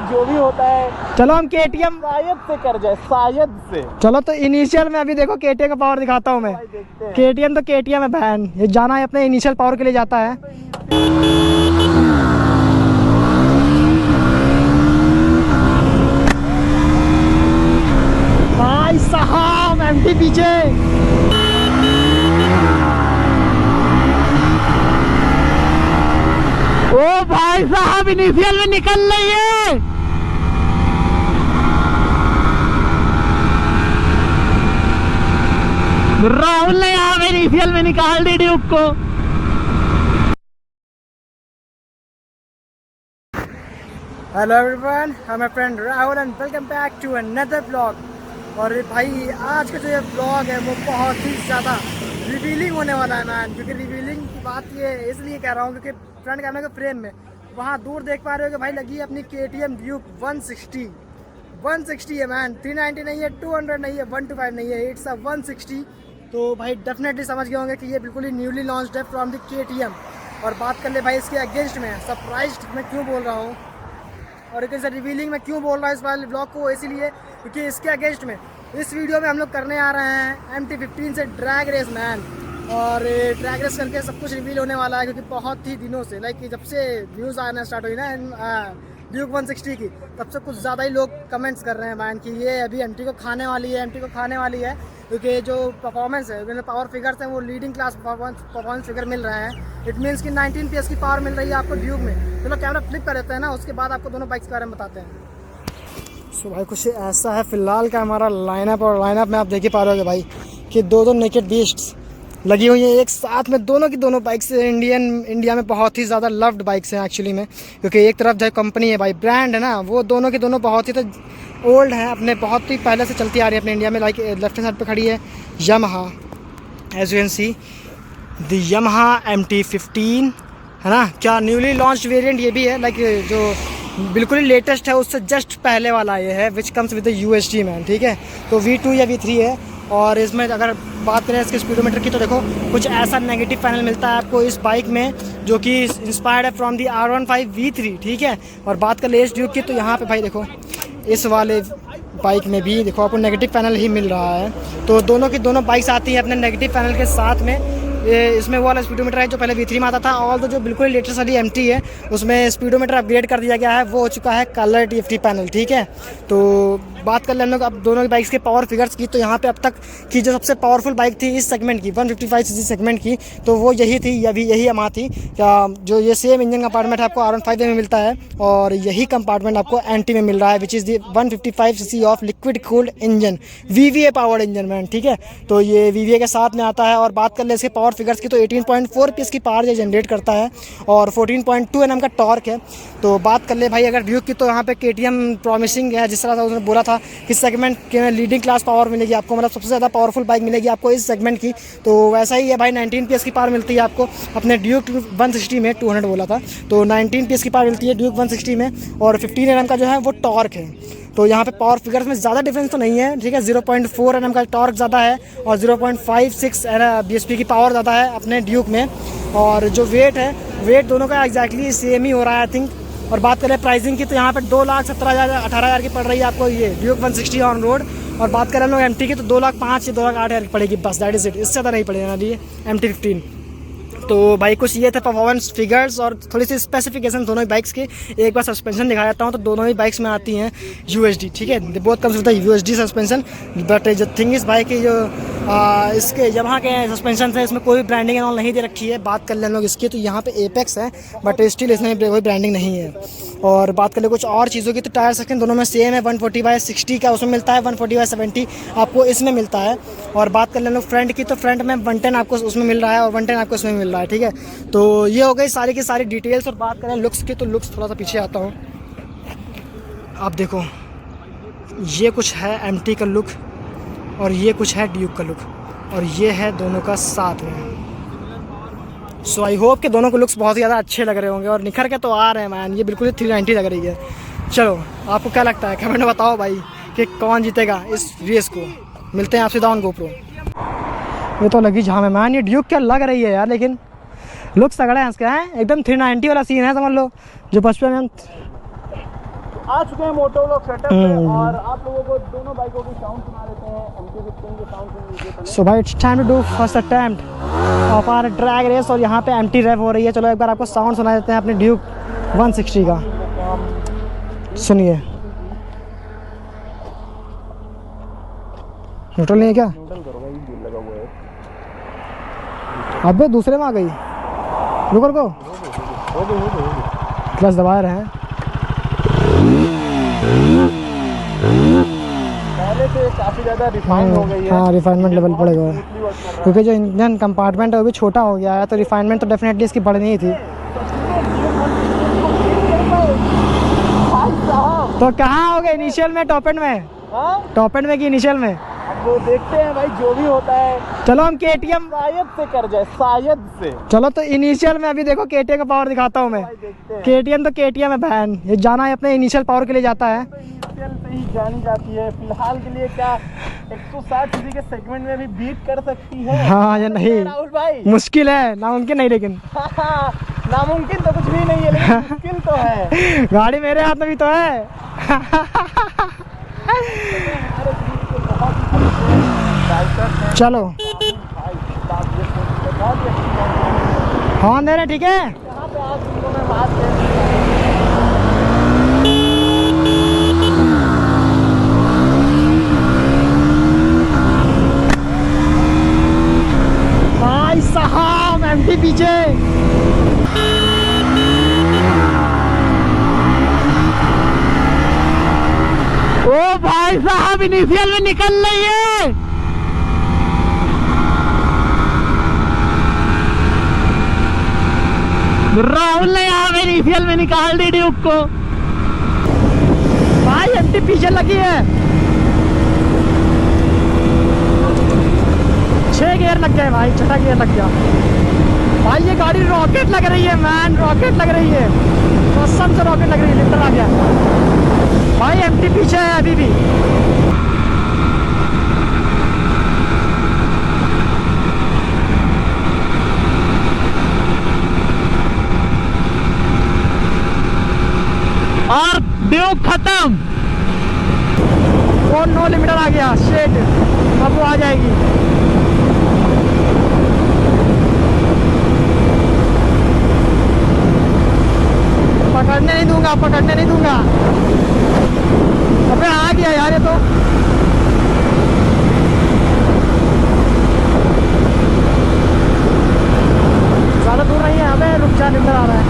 जो भी होता है चलो हम KTM शायद से कर जाए, शायद से। चलो तो इनिशियल में अभी देखो KTM का पावर दिखाता हूँ मैं। KTM तो KTM है बहन, ये जाना है अपने इनिशियल पावर के लिए जाता है। भाई साहब MT पीछे, ओ भाई साहब इनिशियल में निकल रही है। राहुल ने यहाँ पे इनिशियल में निकाल दी ड्यूक को। Hello everyone, I am my friend Rahul and welcome back to another blog. और भाई आज का जो ये ब्लॉग है वो बहुत ही ज़्यादा रिवीलिंग होने वाला है मैन। क्योंकि रिवीलिंग की बात ये इसलिए कह रहा हूँ क्योंकि फ्रंट कैमरे के फ्रेम में वहाँ दूर देख पा रहे हो कि भाई लगी है अपनी KTM ड्यूक 160 है मैन। 390 नहीं है, 200 नहीं है, 125 नहीं है, इट्स अ 160। तो भाई डेफिनेटली समझ गए होंगे कि ये बिल्कुल ही न्यूली लॉन्च्ड है फ्रॉम द KTM। और बात कर ले भाई इसके अगेंस्ट में, सरप्राइज्ड मैं क्यों बोल रहा हूँ और एक रिवीलिंग में क्यों बोल रहा हूँ इस वाले ब्लॉग को, इसीलिए क्योंकि इसके अगेंस्ट में इस वीडियो में हम लोग करने आ रहे हैं MT-15 से ड्रैग रेस मैन। और ड्रैग रेस करके सब कुछ रिवील होने वाला है क्योंकि बहुत ही दिनों से लाइक जब से न्यूज़ आना स्टार्ट हुई ना ड्यूक 160 की, तब से कुछ ज़्यादा ही लोग कमेंट्स कर रहे हैं मैन कि ये अभी MT को खाने वाली है, क्योंकि जो परफॉर्मेंस है, पावर फिगर्स हैं वो लीडिंग क्लास परफॉर्मेंस फिगर मिल रहा है। इट मीन्स कि 19 PS की पावर मिल रही है आपको ड्यूक में। चलो कैमरा फ्लिप कर देते हैं ना, उसके बाद आपको दोनों बाइक्स के बारे में बताते हैं। सो भाई कुछ ऐसा है फिलहाल का हमारा लाइनअप। और लाइनअप में आप देख ही पा रहे हो भाई कि दो नेकेड बीस्ट्स लगी हुई है एक साथ में। दोनों की दोनों बाइक्स इंडिया में बहुत ही ज़्यादा लव्ड बाइक्स हैं एक्चुअली में। क्योंकि एक तरफ जो कंपनी है भाई, ब्रांड है ना, वो दोनों की दोनों बहुत ही तो ओल्ड हैं, अपने बहुत ही पहले से चलती आ रही है अपने इंडिया में। लाइक लेफ्ट साइड पे खड़ी है Yamaha, as you can see the Yamaha MT-15 है ना। क्या न्यूली लॉन्च वेरिएंट ये भी है, लाइक जो बिल्कुल ही लेटेस्ट है उससे जस्ट पहले वाला ये है, which comes with USD man. ठीक है, तो V2 या V3 है। और इसमें अगर बात करें इसके स्पीडोमीटर की तो देखो कुछ ऐसा नेगेटिव पैनल मिलता है आपको इस बाइक में जो कि इंस्पायर्ड है फ्रॉम दी R15 V3। ठीक है, और बात कर ले इस ड्यूक की तो यहाँ पे भाई देखो इस वाले बाइक में भी देखो आपको नेगेटिव पैनल ही मिल रहा है। तो दोनों की दोनों बाइक्स आती हैं अपने नेगेटिव पैनल के साथ में। इसमें वो वाला स्पीडोमीटर है जो पहले V3 में आता था। और तो जो बिल्कुल लेटेस्ट वाली MT है उसमें स्पीडोमीटर अपग्रेड कर दिया गया है, वो हो चुका है कलर TFT पैनल। ठीक है, तो बात कर ले हम लोग अब दोनों की बाइक्स के पावर फिगर्स की। तो यहाँ पे अब तक की जो सबसे पावरफुल बाइक थी इस सेगमेंट की 155cc सेगमेंट की, तो वो यही थी, यही यामाहा थी। जो ये सेम इंजन कंपार्टमेंट आपको R15 में मिलता है और यही कंपार्टमेंट आपको NT में मिल रहा है, which is the 155cc of liquid cooled engine, VVA powered engine man. ठीक है, तो ये VVA के साथ में आता है। और बात कर ले इसके पावर फिगर्स की तो 18.4 PS की पावर ये जनरेट करता है और 14.2 Nm का टॉर्क है। तो बात कर ले भाई अगर ड्यूक की तो यहाँ पे KTM प्रॉमिसिंग है, जिस तरह से उसने बोला था कि सेगमेंट के लीडिंग क्लास पावर मिलेगी आपको, मतलब सबसे ज़्यादा पावरफुल बाइक मिलेगी आपको इस सेगमेंट की। तो वैसा ही है भाई, 19 PS की पावर मिलती है आपको अपने ड्यूक 160 में। 200 बोला था, तो 19 PS की पावर मिलती है ड्यूक 160 में और 15 Nm का जो है वो टॉर्क है। तो यहाँ पे पावर फिगर्स में ज़्यादा डिफरेंस तो नहीं है। ठीक है, 0.4 Nm का टॉर्क ज़्यादा है और 0.56 bhp की पावर ज़्यादा है अपने ड्यूक में। और जो वेट दोनों का एग्जैक्टली सेम ही हो रहा है आई थिंक। और बात करें प्राइसिंग की तो यहाँ पे 2,17,000 18,000 की पड़ रही है आपको ये ड्यूक 160 ऑन रोड। और बात करें हम लोग MT की तो 2,05,000 या 2,08,000 की पड़ेगी बस, दैट इज़ इट। इससे ज़्यादा नहीं पड़ेगा ये MT-15। तो भाई कुछ ये थे परफॉर्मेंस फिगर्स और थोड़ी सी स्पेसिफिकेशन दोनों ही बाइक्स की। एक बार सस्पेंशन दिखा देता हूँ तो दोनों ही बाइक्स में आती हैं USD। ठीक है, बहुत कम होता है USD सस्पेंशन। बट जो थिंग इस बाइक की जो इसके यामाहा के सस्पेंशन है इसमें कोई ब्रांडिंग एंड ऑल नहीं दे रखी है। बात कर ले हम लोग इसकी तो यहाँ पे एपेक्स है बट स्टिल इसमें कोई ब्रांडिंग नहीं है। और बात कर ले कुछ और चीज़ों की तो टायर सेक्शन दोनों में सेम है, 140/60 का उसमें मिलता है, 140/70 आपको इसमें मिलता है। और बात कर ले हम लोग फ्रंट की तो फ्रंट में 110 आपको उसमें मिल रहा है और 110 आपको इसमें मिल रहा है। ठीक है, तो ये हो गई सारी की सारी डिटेल्स। और बात करें लुक्स की तो लुक्स थोड़ा सा पीछे आता हूँ, आप देखो ये कुछ है MT का लुक और ये कुछ है ड्यूक का लुक और ये है दोनों का साथ में। सो आई होप कि दोनों के लुक्स बहुत ही ज़्यादा अच्छे लग रहे होंगे और निखर के तो आ रहे हैं मैन। ये बिल्कुल ही 390 लग रही है। चलो आपको क्या लगता है कमेंट में बताओ भाई कि कौन जीतेगा इस रेस को। मिलते हैं आपसे ऑन GoPro। ये तो लगी झाम है मैन, ये ड्यूक क्या लग रही है यार, लेकिन लुक्स तगड़ा है इसका है एकदम 390 वाला सीन है समझ लो। जो बचपन में आ चुके हैं मोटोव्लॉग सेटअप पे और आप लोगों को दोनों बाइकों की साउंड सुना देते हैं। MT-15 की साउंड सुन लीजिए पहले। सो भाई it's time to do first attempt of our drag race और यहाँ पे एम्प्टी रैप हो रही है। चलो एक बार आपको साउंड सुना देते हैं अपने ड्यूक 160 का, सुनिए। न्यूट्रल नहीं है क्या? न्यूट्रल करो भाई, ये लगा हुआ है। अबे दूसरे में आ गई, रुको रुको, हो गई। क्लच दबा रहे हैं। पहले से काफ़ी ज़्यादा रिफाइंड हो गई है। हाँ, रिफाइनमेंट लेवल बढ़ेगा क्योंकि जो इंजन कंपार्टमेंट है वो भी छोटा हो गया है, तो रिफाइनमेंट तो डेफिनेटली इसकी बढ़नी ही थी। तो कहाँ हो गए इनिशियल में, टॉप एंड में? टॉप एंड में कि इनिशियल में? अब वो देखते हैं भाई, जो भी होता है। चलो हम KTM शायद से कर जाए, शायद से। चलो तो इनिशियल में अभी देखो KTM का पावर दिखाता हूँ मैं। KTM तो KTM है बहन, ये जाना है अपने इनिशियल पावर के लिए जाता है। इनिशियल से ही जानी जाती है फिलहाल के लिए। क्या 160 सीसी के सेगमेंट में भी बीट कर सकती है? हाँ या नहीं, राहुल भाई मुश्किल है, नामुमकिन नहीं, लेकिन नामुमकिन तो कुछ भी नहीं है, लेकिन मुश्किल तो है। गाड़ी मेरे हाथ में भी तो है। चलो हाँ दे रहे, ठीक है। यहाँ पे आज उनको मैं बात कर भाई साहब MT पीछे। ओ भाई साहब इनिशियल में निकल रही है। राहुल ने यहाँ पे इनिशियल में निकाल दी ड्यूक को। भाई MT पीछे लगी है, 6 गियर लग गए भाई, 6था गियर लग गया भाई। ये गाड़ी रॉकेट लग रही है मैन, रॉकेट लग रही है, कसम से रॉकेट लग रही है। लिफ्टर आ गया भाई, MT पीछे है अभी भी। और ड्यूक खत्म। और नो लिमिटर आ गया, शेट, अब वो आ जाएगी। पकड़ने नहीं दूंगा, पकड़ने नहीं दूंगा। अबे आ गया यार ये तो। ज्यादा दूर नहीं है, अबे रुक जा, लिमिटर आ रहा है।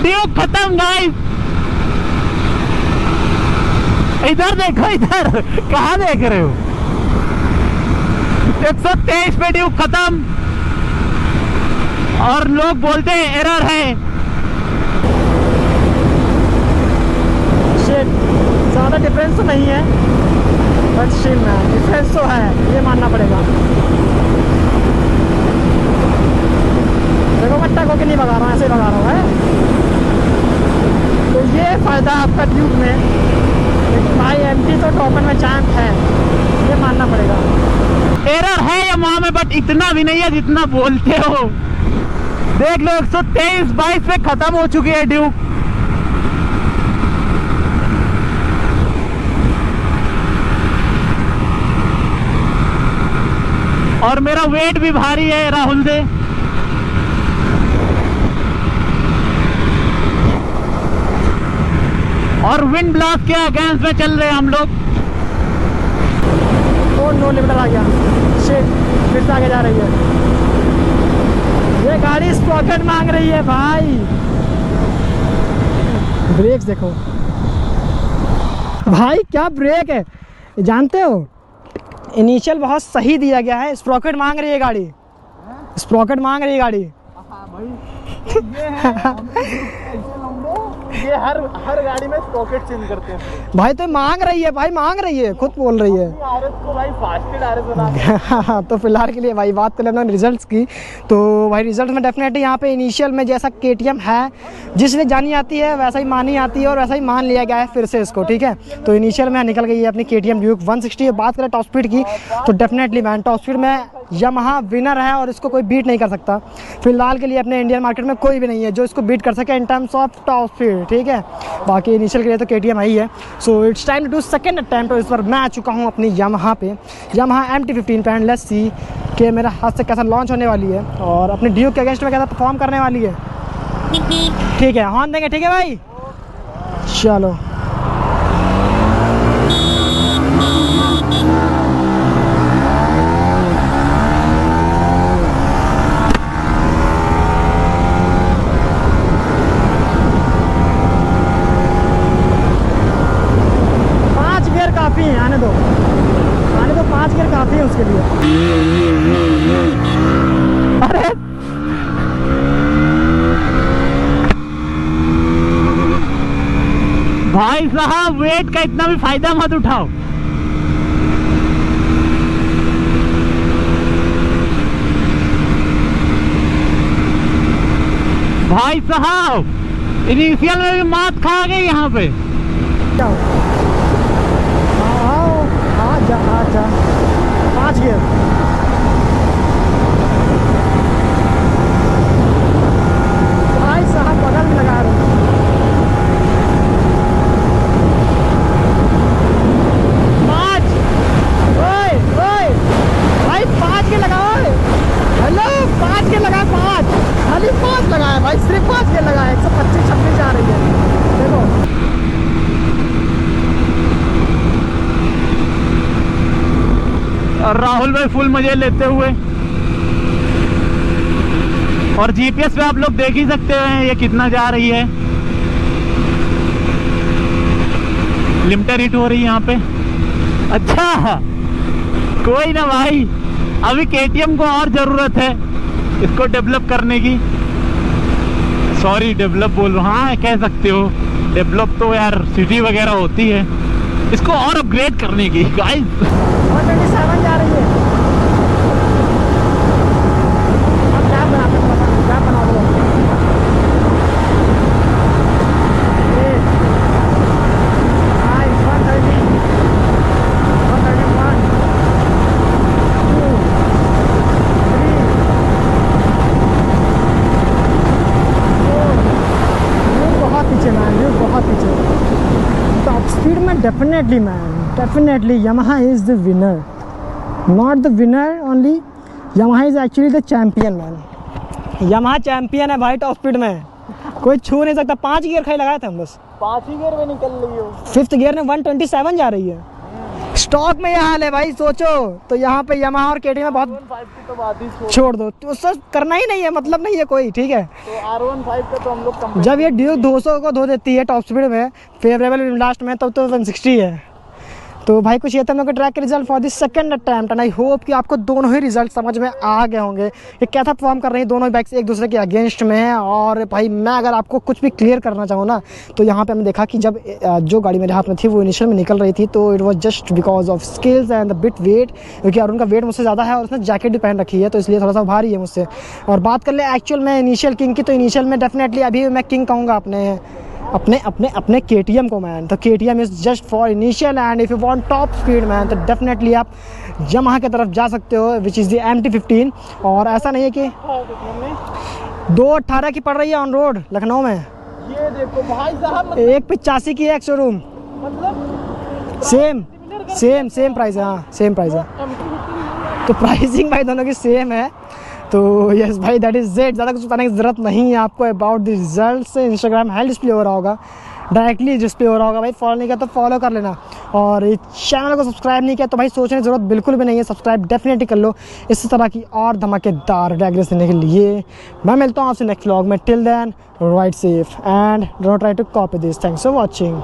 ड्यूक खत्म गाइस। इधर देखो, इधर कहाँ देख रहे हो? 123 पे ड्यूक खत्म और लोग बोलते हैं एरर है। शिट, ज़्यादा डिफरेंस तो नहीं है, बट स्टिल मैन डिफरेंस तो है, ये मानना पड़ेगा। देखो मैं टक होके नहीं भगा रहा हूँ, ऐसे ही भगा रहा हूँ है। तो ये फ़ायदा आपका ड्यूक में, लेकिन भाई MT तो टॉप एंड में चैंप है, ये मानना पड़ेगा। एरर है या वहां में, बट इतना भी नहीं है जितना बोलते हो। देख लो 123-22 पे खत्म हो चुकी है ड्यूक। और मेरा वेट भी भारी है राहुल से। और विंड ब्लास्ट के अगेंस्ट में चल रहे हैं हम लोग। और नो लिमिटर आ गया, शिट, फिर से आगे जा रही है। ये गाड़ी स्प्रॉकेट मांग रही है भाई। ब्रेक्स देखो भाई, क्या ब्रेक है, जानते हो? इनिशियल बहुत सही दिया गया है, स्प्रॉकेट मांग रही है गाड़ी, स्प्रॉकेट मांग रही है गाड़ी। तो ये हर गाड़ी में स्प्रॉकेट चेंज करते हैं भाई। तो मांग रही है भाई, मांग रही है, खुद बोल रही है। आरएस को भाई फास्टेड आरएस बना। तो फिलहाल के लिए भाई बात करें अपना रिजल्ट्स की, तो भाई रिजल्ट में डेफिनेटली यहाँ पे इनिशियल में जैसा KTM है, जिसने जानी आती है वैसा ही मानी आती है और वैसा ही मान लिया गया है फिर से इसको, ठीक है। तो इनिशियल में निकल गई है अपनी KTM ड्यूक 160। बात करें टॉप स्पीड की, तो डेफिनेटली मैन टॉप स्पीड में यामाहा विनर है और इसको कोई बीट नहीं कर सकता। फिलहाल के लिए अपने इंडियन मार्केट में कोई भी नहीं है जो इसको बीट कर सके in terms of top speed, ठीक है। बाकी इनिशियल के लिए तो KTM आई है। So it's time to do second attempt. और इस बार मैं आ चुका हूँ अपनी यामाहा पे, यामाहा MT-15 पे। एंड लेट्स सी कि मेरा हाथ से कैसा लॉन्च होने वाली है और अपने ड्यूक के अगेंस्ट में कैसा परफॉर्म करने वाली है। ठीक है, हॉर्न देंगे, ठीक है भाई, चलो। आने दो 5 गियर काफ़ी है उसके लिए। अरे भाई साहब, वेट का इतना भी फायदा मत उठाओ। भाई साहब इनिशियल में भी मात खा गई यहाँ पे। आजा 5 गियर। भाई साहब बगल में लगा रहे हैं। भाई 5 गियर लगाओ। हेलो 5 गियर लगाए, 5 खाली 5 लगाए भाई, सिर्फ 5 गियर लगाए। 125-26 जा रही है, देखो। और राहुल भाई फुल मजे लेते हुए, और GPS पे आप लोग देख ही सकते हैं ये कितना जा रही है। लिमिटर हिट हो रही है यहाँ पे। अच्छा कोई ना भाई, अभी KTM को और जरूरत है इसको डेवलप करने की। सॉरी डेवलप बोल रहा हूँ, हाँ कह सकते हो डेवलप, तो यार सिटी वगैरह होती है, इसको और अपग्रेड करने की। गाइस 127 जा रही है। अब क्या बना दो। बहुत पीछे टॉप स्पीड में। Definitely man, definitely Yamaha is the winner, not the winner only, Yamaha is actually the champion man। Yamaha champion है भाई टॉप स्पीड में, कोई छू नहीं सकता। 5 गियर खाली लगाए थे हम, बस 5 ही गियर में निकल रही हो। 5th गियर में 127 जा रही है। स्टॉक में ये हाल है भाई, सोचो तो यहाँ पे Yamaha और KTM में बहुत तो बात ही छोड़ दो, तो उससे करना ही नहीं है, मतलब नहीं है कोई, ठीक है। तो R15 का तो हम लोग जब ये ड्यूक 200 को धो देती है टॉप स्पीड में फेवरेबल लास्ट में, तब तो 160 है। तो भाई कुछ ये था मेरे को ट्रैक के result for this second attempt. And I hope कि आपको दोनों ही रिजल्ट समझ में आ गए होंगे ये कैसा परफॉर्म कर रही है दोनों बाइक्स एक दूसरे के अगेंस्ट में है। और भाई मैं अगर आपको कुछ भी क्लियर करना चाहूँ ना, तो यहाँ पे हमने देखा कि जब जो गाड़ी मेरे हाथ में थी वो इनिशियल में निकल रही थी, तो it was just because of skills and the bit weight, क्योंकि अरुण का वेट मुझसे ज़्यादा है और उसने जैकेट भी पहन रखी है, तो इसलिए थोड़ा सा भारी है मुझसे। और बात कर ले एक्चुअल में इनिशियल किंग की, तो इनिशियल में डेफिनेटली अभी मैं किंग कहूँगा अपने KTM को मैन। तो KTM is just for initial, and if you want top speed man तो डेफिनेटली आप Yamaha की तरफ जा सकते हो, विच इज़ द MT-15। और ऐसा नहीं है कि 218 की पड़ रही है ऑन रोड लखनऊ में, ये देखो भाई साहब, 185 की है एक शोरूम, मतलब सेम प्राइस है। हाँ सेम प्राइस है, तो प्राइसिंग भाई दोनों की सेम है। तो यस भाई दैट इज़ इट। ज़्यादा कुछ बताने की ज़रूरत नहीं है आपको अबाउट द रिजल्ट। इंस्टाग्राम है डिस्प्ले हो रहा होगा, डायरेक्टली डिस्प्ले हो रहा होगा भाई। फॉलो नहीं किया तो फॉलो कर लेना, और इस चैनल को सब्सक्राइब नहीं किया तो भाई सोचने की ज़रूरत बिल्कुल भी नहीं है, सब्सक्राइब डेफिनेटली कर लो इस तरह की और धमाकेदार डायग्रेस देने के लिए। मैं मिलता हूँ आपसे नेक्स्ट व्लॉग में। Till then ride safe and don't try to copy this. Thanks for watching.